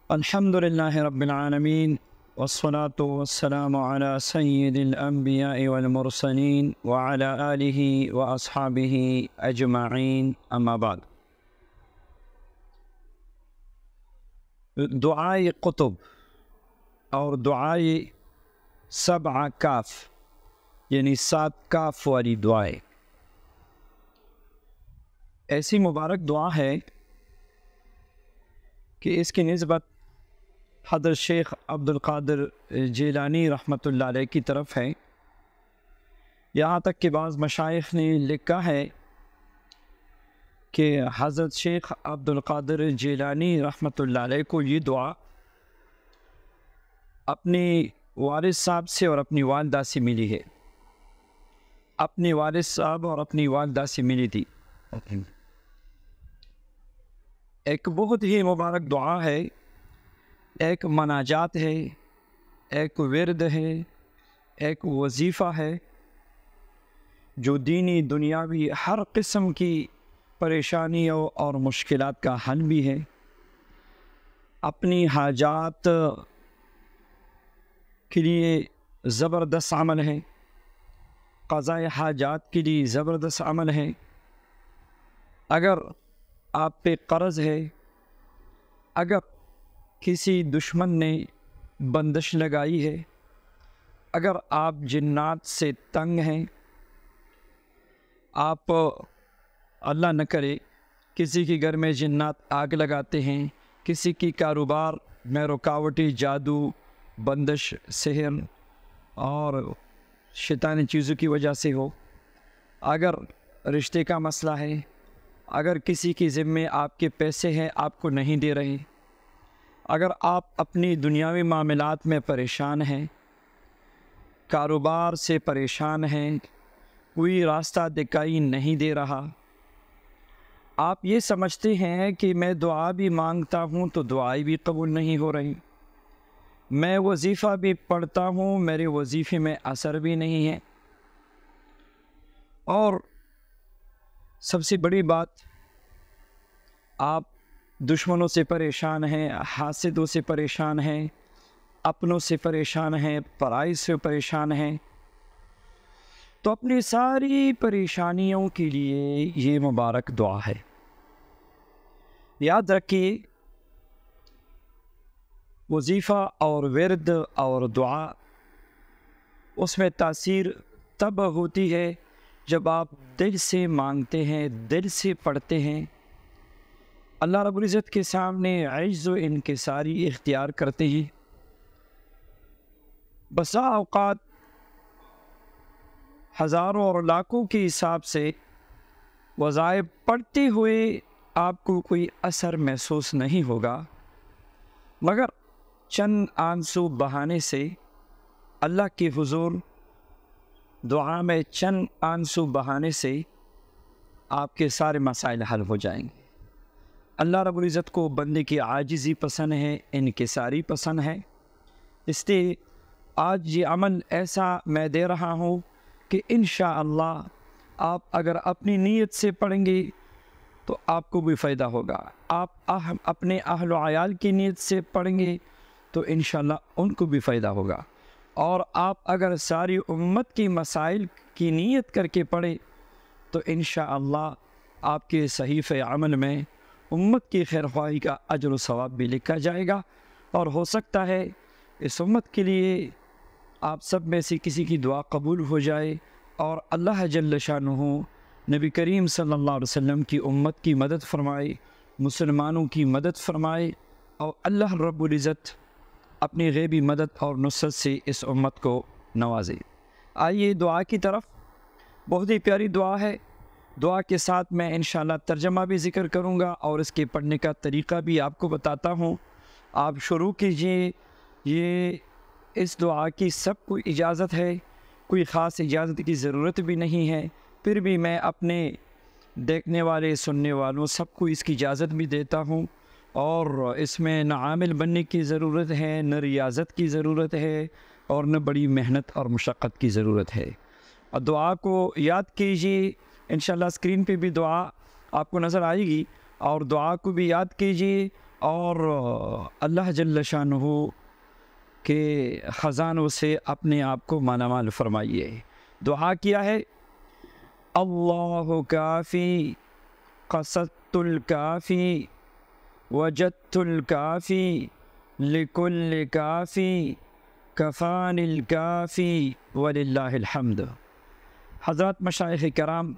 الحمد لله رب العالمين والصلاة والسلام على سيد الأنبياء والمرسلين وعلى آله وأصحابه أجمعين أما بعد. دعائے قطب اور دعائے سبع کاف یعنی 7 کاف والی دعائیں ایسی مبارک دعا ہے کہ اس کی نسبت حضرت شیخ عبد القادر جیلانی رحمۃ اللہ علیہ کی طرف ہے. یہاں تک کہ بعض مشائخ نے لکھا ہے کہ حضرت شیخ عبد القادر جیلانی رحمۃ اللہ علیہ کو یہ دعا اپنے والد صاحب سے اور اپنی والدہ سے ملی ہے. اپنے والد صاحب اور اپنی والدہ سے ملی تھی. ایک بہت ہی مبارک دعا ہے، ایک مناجات ہے، ایک ورد ہے، ایک وظیفہ ہے جو دینی دنیاوی ہر قسم کی پریشانیوں اور مشکلات کا حل بھی ہے. اپنی حاجات کے لیے زبردست عمل ہے، قضاء حاجات کے لیے زبردست عمل ہے. اگر آپ پہ قرض ہے، اگر کسی دشمن نے بندش لگائی ہے، اگر آپ جنات سے تنگ ہیں، آپ اللہ نہ کرے کسی کے گھر میں جنات آگ لگاتے ہیں، کسی کی کاروبار میں رکاوٹی جادو بندش سحر اور شیطانی چیزوں کی وجہ سے ہو، اگر رشتے کا مسئلہ ہے، اگر کسی کی ذمے آپ کے پیسے ہیں آپ کو نہیں دے رہے، اگر آپ اپنی دنیاوی معاملات میں پریشان ہیں، کاروبار سے پریشان ہیں، کوئی راستہ دکھائی نہیں دے رہا، آپ یہ سمجھتے ہیں کہ میں دعا بھی مانگتا ہوں تو دعائیں بھی قبول نہیں ہو رہی، میں وظیفہ بھی پڑھتا ہوں میرے وظیفے میں اثر بھی نہیں ہے، اور سب سے بڑی بات آپ دشمنوں سے پریشان ہیں، حاسدوں سے پریشان ہیں، اپنوں سے پریشان ہیں، پرائی سے پریشان ہیں، تو اپنی ساری پریشانیوں کے لیے یہ مبارک دعا ہے. یاد رکھیے وظیفہ اور ورد اور دعا اس میں تاثیر تب ہوتی ہے جب آپ دل سے مانگتے ہیں، دل سے پڑھتے ہیں، اللہ رب العزت کے سامنے عجز و انکساری اختیار کرتے ہیں. بسا اوقات ہزاروں اور لاکھوں کے حساب سے وظائف پڑھتے ہوئے آپ کو کوئی اثر محسوس نہیں ہوگا، مگر چند آنسو بہانے سے اللہ کے حضور دعا میں چند آنسو بہانے سے آپ کے سارے مسائل حل ہو جائیں گے. اللہ رب العزت کو بندے کی عاجزی پسند ہے، انکساری پسند ہے. اس لیے آج یہ عمل ایسا میں دے رہا ہوں کہ انشاءاللہ آپ اگر اپنی نیت سے پڑھیں گے تو آپ کو بھی فائدہ ہوگا. آپ اپنے اہل و عیال کی نیت سے پڑھیں گے تو انشاءاللہ ان کو بھی فائدہ ہوگا. اور آپ اگر ساری امت کی مسائل کی نیت کر کے پڑھیں تو انشاءاللہ آپ کے صحیفہ عمل میں امت کی خیرخواہی کا اجر و ثواب بھی لکھا جائے گا. اور ہو سکتا ہے اس امت کے لیے آپ سب میں سے کسی کی دعا قبول ہو جائے اور اللہ جل شانہ نبی کریم صلی اللہ علیہ وسلم کی امت کی مدد فرمائے، مسلمانوں کی مدد فرمائے، اور اللہ رب العزت اپنی غیبی مدد اور نصرت سے اس امت کو نوازے. آئیے دعا کی طرف. بہت ہی پیاری دعا ہے. دعا کے ساتھ میں انشاءاللہ ترجمہ بھی ذکر کروں گا اور اس کے پڑھنے کا طریقہ بھی آپ کو بتاتا ہوں. آپ شروع کیجئے. یہ اس دعا کی سب کو اجازت ہے، کوئی خاص اجازت کی ضرورت بھی نہیں ہے، پھر بھی میں اپنے دیکھنے والے سننے والوں سب کو اس کی اجازت بھی دیتا ہوں. اور اس میں نہ عامل بننے کی ضرورت ہے، نہ ریاضت کی ضرورت ہے، اور نہ بڑی محنت اور مشقت کی ضرورت ہے. اور دعا کو یاد کیجیے. انشاءاللہ اسکرین پہ بھی دعا آپ کو نظر آئے گی، اور دعا کو بھی یاد کیجیے اور اللہ جل شانہ کے خزانوں سے اپنے آپ کو مالا مال فرمائیے۔ دعا کیا ہے، اللہ کافی قصدت الکافی وجدت الکافی لکل کافی کفان الکافی وللہ الحمد۔ حضرات مشائخ کرام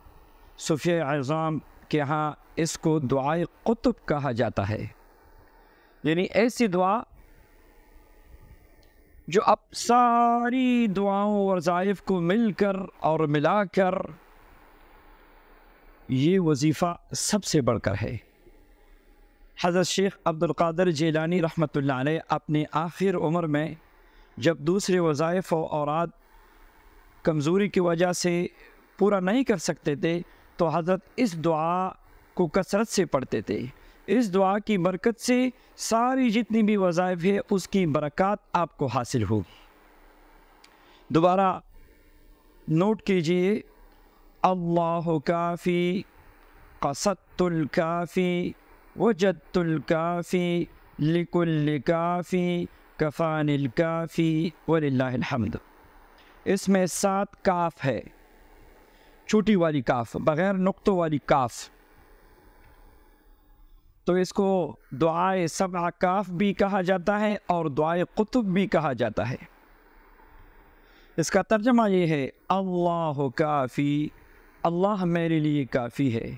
صوفیہ اعظام کے ہاں اس کو دعائے قطب کہا جاتا ہے، یعنی ایسی دعا جو اب ساری دعاؤں اور وظائف کو مل کر اور ملا کر یہ وظیفہ سب سے بڑھ کر ہے۔ حضرت شیخ عبد القادر جیلانی رحمۃ اللہ علیہ اپنے آخر عمر میں جب دوسرے وظائف و اوراد کمزوری کی وجہ سے پورا نہیں کر سکتے تھے تو حضرت اس دعا کو کثرت سے پڑھتے تھے۔ اس دعا کی برکت سے ساری جتنی بھی وظائف ہے اس کی برکات آپ کو حاصل ہوگی۔ دوبارہ نوٹ کیجئے، اللہ کافی قصدت الکافی وجدت الکافی لکل کافی کفان الکافی وللہ الحمد۔ اس میں 7 کاف ہے، چھوٹی والی کاف، بغیر نقطوں والی کاف، تو اس کو دعائے 7 کاف بھی کہا جاتا ہے اور دعائے قطب بھی کہا جاتا ہے۔ اس کا ترجمہ یہ ہے، اللہ کافی، اللہ میرے لیے کافی ہے،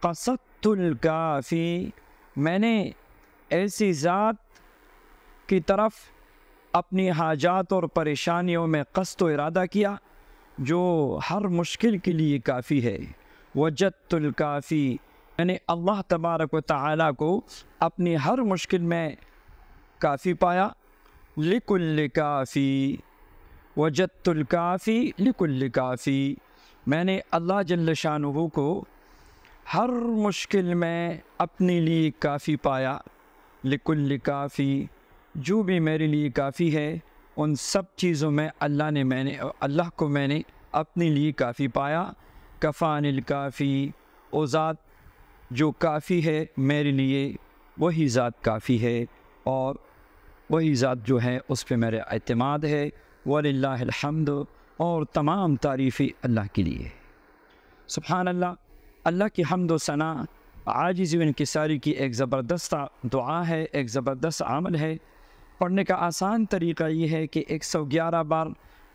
قصدت الکافی، میں نے ایسی ذات کی طرف اپنی حاجات اور پریشانیوں میں قصد و ارادہ کیا جو ہر مشکل کے لیے کافی ہے، وجدت الکافی، یعنی اللہ تبارک و تعالیٰ کو اپنی ہر مشکل میں کافی پایا، لکل کافی، وجدت الکافی لکل کافی، میں نے اللہ جل شانہ کو ہر مشکل میں اپنے لیے کافی پایا، لکل کافی، جو بھی میرے لیے کافی ہے ان سب چیزوں میں اللہ کو میں نے اپنے لیے کافی پایا، کفان الکافی، او ذات جو کافی ہے میرے لیے وہی ذات کافی ہے اور وہی ذات جو ہے اس پہ میرا اعتماد ہے، وللہ الحمد، اور تمام تعریفیں اللہ کے لیے۔ سبحان اللہ، اللہ کی حمد و ثنا، عاجزی و انکساری کی ایک زبردست دعا ہے، ایک زبردست عمل ہے۔ پڑھنے کا آسان طریقہ یہ ہے کہ 111 بار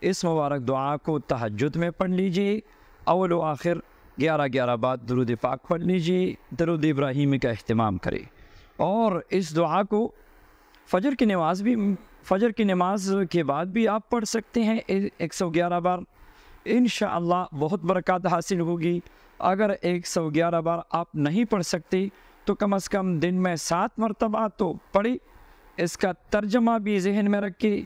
اس مبارک دعا کو تہجد میں پڑھ لیجئے، اول و آخر 11 بار درود پاک پڑھ لیجئے، درود ابراہیمی کا اہتمام کرے، اور اس دعا کو فجر کی نماز کے بعد بھی آپ پڑھ سکتے ہیں 111 بار، انشاءاللہ بہت برکات حاصل ہوگی۔ اگر 111 بار آپ نہیں پڑھ سکتے تو کم از کم دن میں 7 مرتبہ تو پڑھیں، اس کا ترجمہ بھی ذہن میں رکھے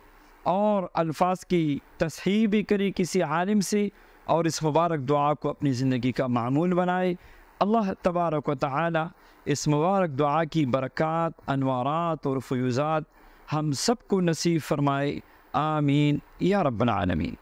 اور الفاظ کی تصحیح بھی کرے کسی عالم سے، اور اس مبارک دعا کو اپنی زندگی کا معمول بنائے۔ اللہ تبارک و تعالی اس مبارک دعا کی برکات، انوارات اور فیوزات ہم سب کو نصیب فرمائے، آمین یا رب العالمین۔